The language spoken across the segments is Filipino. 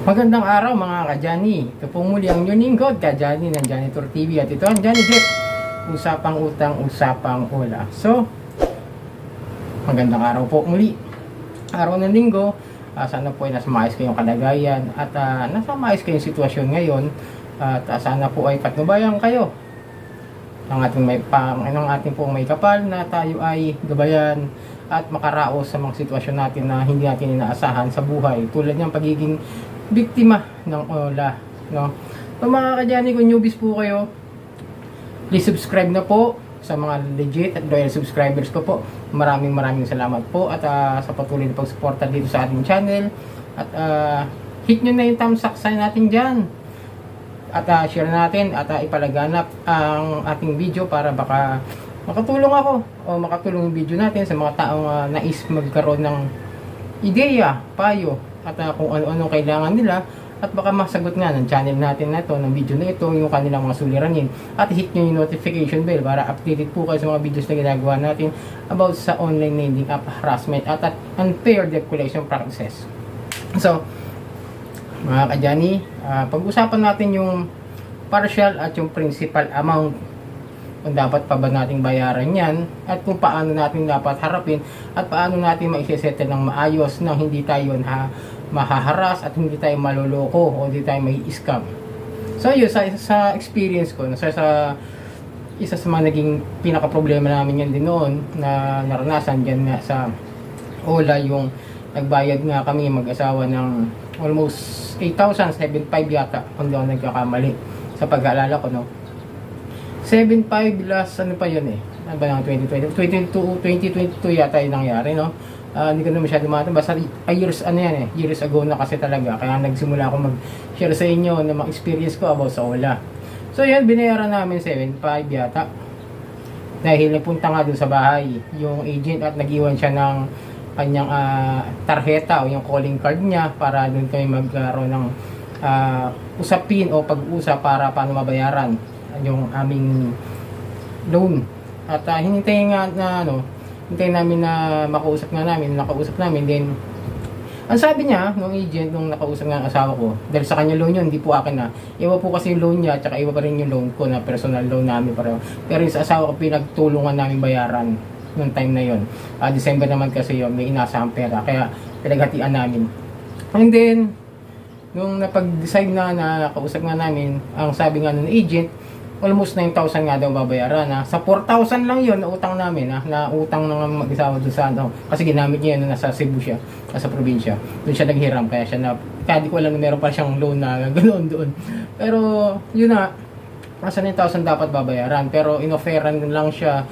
Magandang araw mga ka-Johnny. Ito po muli ang inyong lingkod, ka-Johnny ng Janitor TV. At ito ang Johnny Flip. Usapang utang, usapang wala. So, magandang araw po muli. Araw ng linggo. Sana po ay nasa maayos kayong kalagayan. At nasa maayos kayong sitwasyon ngayon. At sana po ay patnubayan kayo ng ating pong may kapal na tayo ay gabayan at makaraos sa mga sitwasyon natin na hindi natin inaasahan sa buhay. Tulad ng pagiging biktima ng OLA, no? So mga ka-Johnny, kung newbies po kayo, please subscribe na po sa mga legit at loyal subscribers ko po. Maraming salamat po at sa patuloy na pagsuporta dito sa ating channel. At hit nyo na yung thumbs up sign natin dyan. At share natin at ipalaganap ang ating video para baka makatulong ako o makatulong yung video natin sa mga taong nais magkaroon ng ideya, payo at kung ano-ano kailangan nila at baka masagot nga ng channel natin na ito, ng video na ito, yung kanilang mga suliranin. At hit nyo yung notification bell para updated po kayo sa mga videos na ginagawa natin about sa online lending app harassment at unfair debt collection practices. So, mga ka-Johnny, pag-usapan natin yung partial at yung principal amount, kung dapat pa ba nating bayaran yan at kung paano natin dapat harapin at paano natin maisesettle ng maayos na hindi tayo mahaharas at hindi tayo maloloko o hindi tayo may scam. So yun, sa experience ko, isa sa mga naging pinaka-problema namin yan din noon na naranasan dyan nga sa OLA, yung nagbayad nga kami mag-asawa ng almost 8,075 yata kung di ako nagkakamali sa pag-aalala ko, no? 7.5 plus ano pa yun ano ba ng 2022 yata yung nangyari, no? Hindi ko na masyado matanda, basta years ago na kasi talaga, kaya nagsimula ako mag-share sa inyo ng mga experience ko about sa OLA. So yun, binayaran namin 7.5 yata dahil nagpunta nga dun sa bahay yung agent at nag-iwan siya ng kanyang tarjeta o yung calling card niya para dun kami magkaroon ng usapin o pag-usap para paano mabayaran yung aming loan. At hinintay nga na hintayin namin na nakausap namin. Then ang sabi niya nung agent nung nakausap nga ang asawa ko, dahil sa kanya loan yun, hindi po akin na. Iba po kasi yung loan niya, tsaka iba pa rin yung loan ko na personal loan namin pareho. Pero yung sa asawa ko, pinagtulungan namin bayaran nung time na yun. December naman kasi yun, may inasahang pera, kaya pinaghatian namin. And then nung napag-decide na nakausap nga namin, ang sabi nga ng agent, almost 9,000 nga daw babayaran. Sa 4,000 lang yun na utang namin, na utang ng mag-isawa doon sa kasi ginamit niya yun nasa Cebu siya, nasa probinsya. Doon siya naghiram, kaya di ko alam na meron pa siyang loan na ganoon doon. Pero yun na, nasa 9,000 dapat babayaran. Pero inofferan lang siya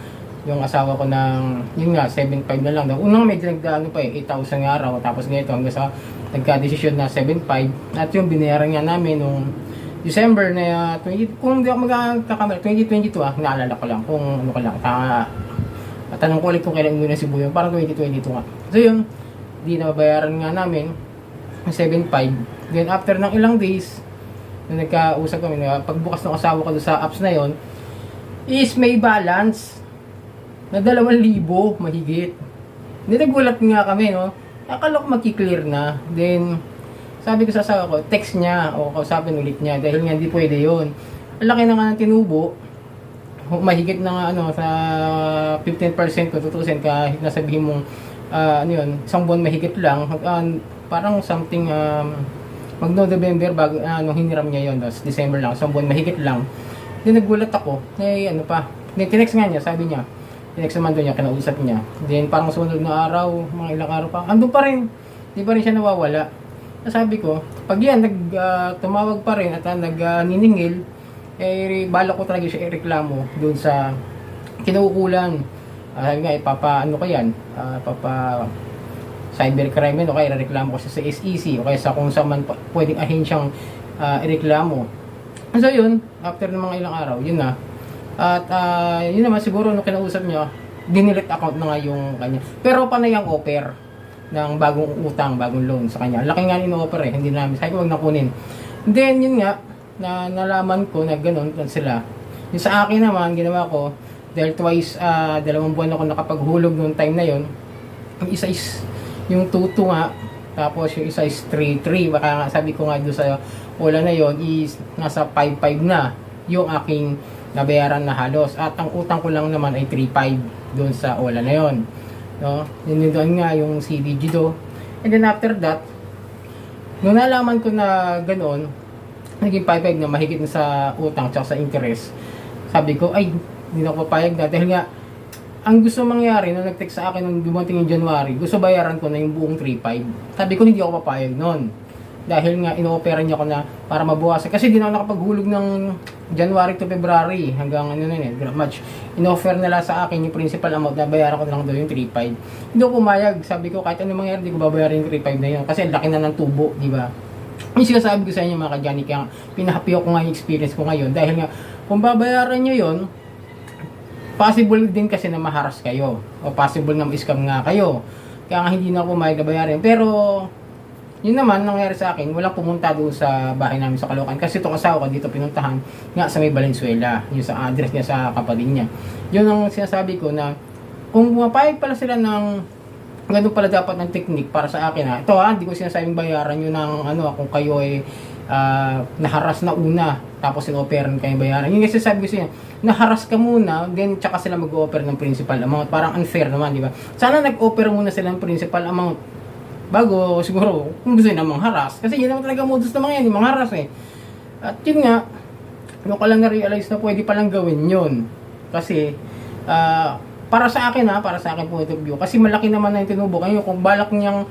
yung asawa ko ng, yun nga, 7.5 na lang daw. Unang may dinagdaan 8,000 nga araw, tapos ganito hanggang sa nagka-desisyon na 7.5. At yung binayaran nga namin nung December na 20, kung hindi ako magkakamali, 2022 naalala ko lang kung ano ko lang. Tanong ko ulit kung kailan muna si Buyo, parang 2022 nga. So yun, di na babayaran nga namin 7.5. Then after ng ilang days, na nagkausap kami, pagbukas ng asawa ko sa apps na yon, is may balance na 2,000 mahigit. Hindi, nagulat nga kami, no? Akala ko magki-clear na. Then sabi ko sa asawa ko, text niya o kausapin ulit niya dahil nga hindi pwede yun. Ang laki na nga ng tinubo, mahigit na nga sa 15% kung tutusin, kahit nasabihin mong isang buwan mahigit lang, parang something magno-November bago hiniram niya yun, tapos December lang, isang buwan mahigit lang. Then nagulat ako, then tinext nga niya, sabi niya, tinext naman doon niya, kinausap niya. Then parang sumunod na araw, mga ilang araw pa, andun pa rin, di pa rin siya nawawala. Sabi ko, pag yan tumawag pa rin at nagniningil, balak ko talaga siya ireklamo doon sa kinukulan. Sabi nga, ano ko yan, cybercrime yan, o kaya ireklamo ko siya sa SEC, o kaya sa kung saan man pwedeng ahensyang ireklamo. So yun, after ng mga ilang araw, yun na. At yun naman, siguro nung kinausap niya, dinilit account na nga yung kanya. Pero panay ang offer ng bagong utang, bagong loan sa kanya. Laki nga in-offer hindi namin. Sabi ko, wag na kunin. Then, yun nga, nalaman ko na ganun sila. Yung sa akin naman, ginawa ko, dahil twice, 2 buwan ako nakapaghulog noong time na yun. Ang isa is, yung tuto nga, Tapos yung isa is 3-3. Baka nga sabi ko nga doon sa wala na yon is nasa 5-5 na yung aking nabayaran na halos. At ang utang ko lang naman ay 3-5 doon sa wala na yon. No? Yun doon nga yung CDG do. And then after that, nung nalaman ko na ganoon, naging 5-5 na mahigit na sa utang tsaka sa interest, sabi ko, ay, hindi na ako papayag na. Dahil nga, ang gusto mangyari, nung nag-text sa akin nung dumating yung January, gusto bayaran ko na yung buong 3-5. Sabi ko, hindi ako papayag noon. Dahil nga, ino-opera niya ko na para mabuwasan. Kasi di na ako nakapaghulog ng January to February, hanggang ano na yun, March. Ino-offer nila sa akin yung principal amount na bayaran ko na lang daw yung 3-5. Hindi ako pumayag. Sabi ko, kahit ano mangyari, di ko babayaran yung 3-5 na yun. Kasi laki na ng tubo, di ba? Yung sinasabi ko sa inyo mga ka-Johnny, kaya pinahappy ko nga yung experience ko ngayon. Dahil nga, kung babayaran nyo yun, possible din kasi na maharas kayo. O possible na ma-scam nga kayo. Kaya nga hindi na ako pumayag na bayaran. Pero, yun naman, nangyari sa akin, walang pumunta doon sa bahay namin sa Caloocan. Kasi itong asawa ko dito pinuntahan nga sa may Valenzuela, yung sa address niya sa kapatid niya. Yun ang sinasabi ko na, kung pumapayag pala sila ng, ganun pala dapat ng technique para sa akin ha. Ito ha, hindi ko sinasabing bayaran yun ng, ano, kung kayo ay naharas na una, tapos in-offeran kayo bayaran. Yung kasi sabi ko siya, naharas ka muna, then tsaka sila mag-offer ng principal amount. Parang unfair naman, di ba? Sana nag-offer muna sila ng principal amount bago siguro kung gusto nila mangharas. Kasi yun naman talaga modus na mga yan, yung mangharas eh. At yun nga, yung ko lang na-realize na pwede palang gawin yun. Kasi, para sa akin para sa akin point of view. Kasi malaki naman na yung tinubo. Ngayon, kung balak niyang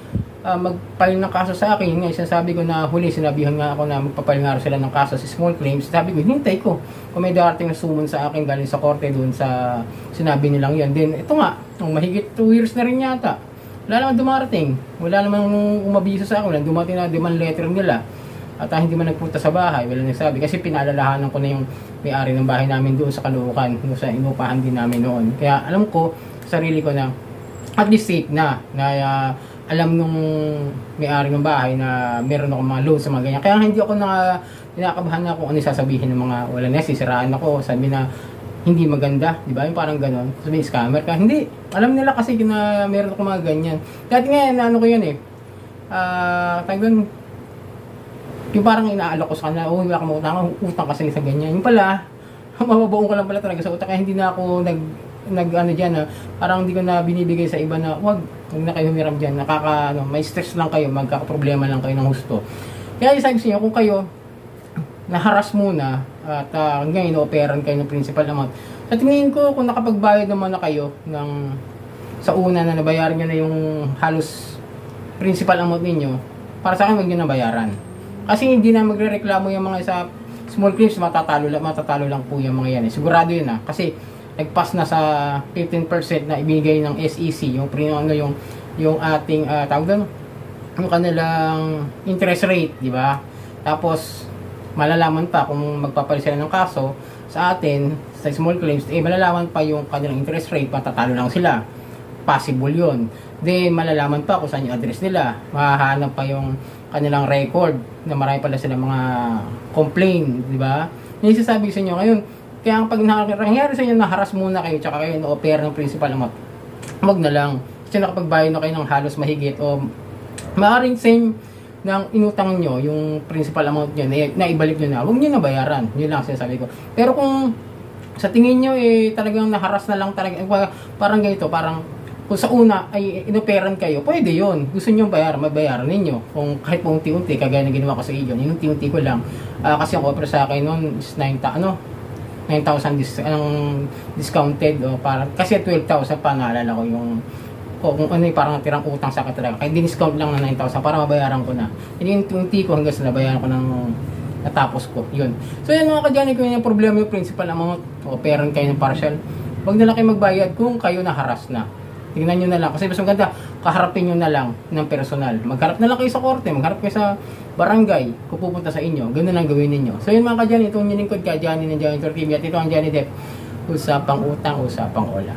mag-file ng kaso sa akin, yun nga, sinasabi ko na huli, sinabihan nga ako na magpapile nga sila ng kaso sa small claims. Sabi ko, hintay ko. Kung may darating na summon sa akin galing sa korte doon sa sinabi nilang yan. Then, ito nga, mahigit 2 years na rin yata. Wala naman dumarating. Wala naman umabiso sa akin. Wala dumating na demand letter nila. At hindi man nagpunta sa bahay. Wala nagsabi. Kasi pinaalalahanan ko na yung may-ari ng bahay namin doon sa Caloocan. Doon sa inupahan din namin noon. Kaya alam ko, sarili ko na, at least safe na alam nung may-ari ng bahay na meron ako mga loans sa mga ganyan. Kaya hindi ako nakakabahan na kung ano sasabihin ng mga wala na. Sisiraan ako. Sabi na, hindi maganda, di ba? Yung parang gano'n. Sabi, scammer ka. Hindi. Alam nila kasi na meron ako mga ganyan. Dati nga, ano ko yun eh. Tagdan, yung parang inaalok ko sa kanila, wala ka mautang, utang kasi sa ganyan. Yung pala, mababaong ko lang pala talaga sa utang. Kaya hindi na ako ano dyan, parang hindi ko na binibigay sa iba na, wag na kayo humiram dyan. May stress lang kayo, magkakaproblema lang kayo ng husto. Kaya isabi sa inyo, kung kayo, naharas muna at hanggang ino-operan kayo ng principal amount. Sa tingin ko, kung nakapagbayad naman na kayo sa una na nabayaran nyo na yung halos principal amount ninyo, para sa akin, huwag nyo na bayaran. Kasi hindi na magre-reklamo yung mga sa small claims, matatalo lang po yung mga yan. Sigurado yun kasi nagpass na sa 15% na ibigay ng SEC, yung ating tawag doon, yung kanilang interest rate, di ba? Tapos malalaman pa kung magpapalit sila ng kaso sa atin, sa small claims, malalaman pa yung kanilang interest rate, matatalo lang sila. Possible yun. Then, malalaman pa kung saan yung address nila. Mahahanap pa yung kanilang record na marami pala sila mga complaint, di ba? Yung sasabi sa inyo ngayon, kaya pag nangyari sa inyo, naharas muna kayo, tsaka kayo na-offer ng principal amount, wag na lang. Kasi nakapagbayad na kayo ng halos mahigit o maaaring same ng inutang nyo, yung principal amount nyo, na ibalik nyo na, huwag nyo na bayaran. Yun lang sinasabi ko. Pero kung sa tingin nyo, talagang naharas na lang talaga, parang ganito, parang kung sa una ay inoperan kayo, pwede yun. Gusto nyo mabayaran ninyo. Kung kahit po unti-unti, kagaya na ginawa ko sa iyo, yung unti-unti ko lang. Kasi ang offer sa akin noon is 9,000 discounted. Kasi 12,000 pa, naalala ko yung kung ano yung parang tirang utang sa akin talaga. Kaya discount lang na 9,000 para mabayaran ko na. Yung unti ko hanggang sa nabayaran ko ng natapos ko. Yun. So yun mga ka-Johnny, kung yung problema yung principal amount, o peran kayo ng partial, huwag na lang kayo magbayad kung kayo naharas na. Tingnan nyo na lang. Kasi mas maganda, kaharapin nyo na lang ng personal. Magharap na lang kayo sa korte, magharap kayo sa barangay, kung pupunta sa inyo. Ganun ang gawin ninyo. So yun mga ka-Johnny, itong nilingkod ka, Johnny ng Johnny TV. At ito ang Johnny Depp. Usapang utang, usapang ola.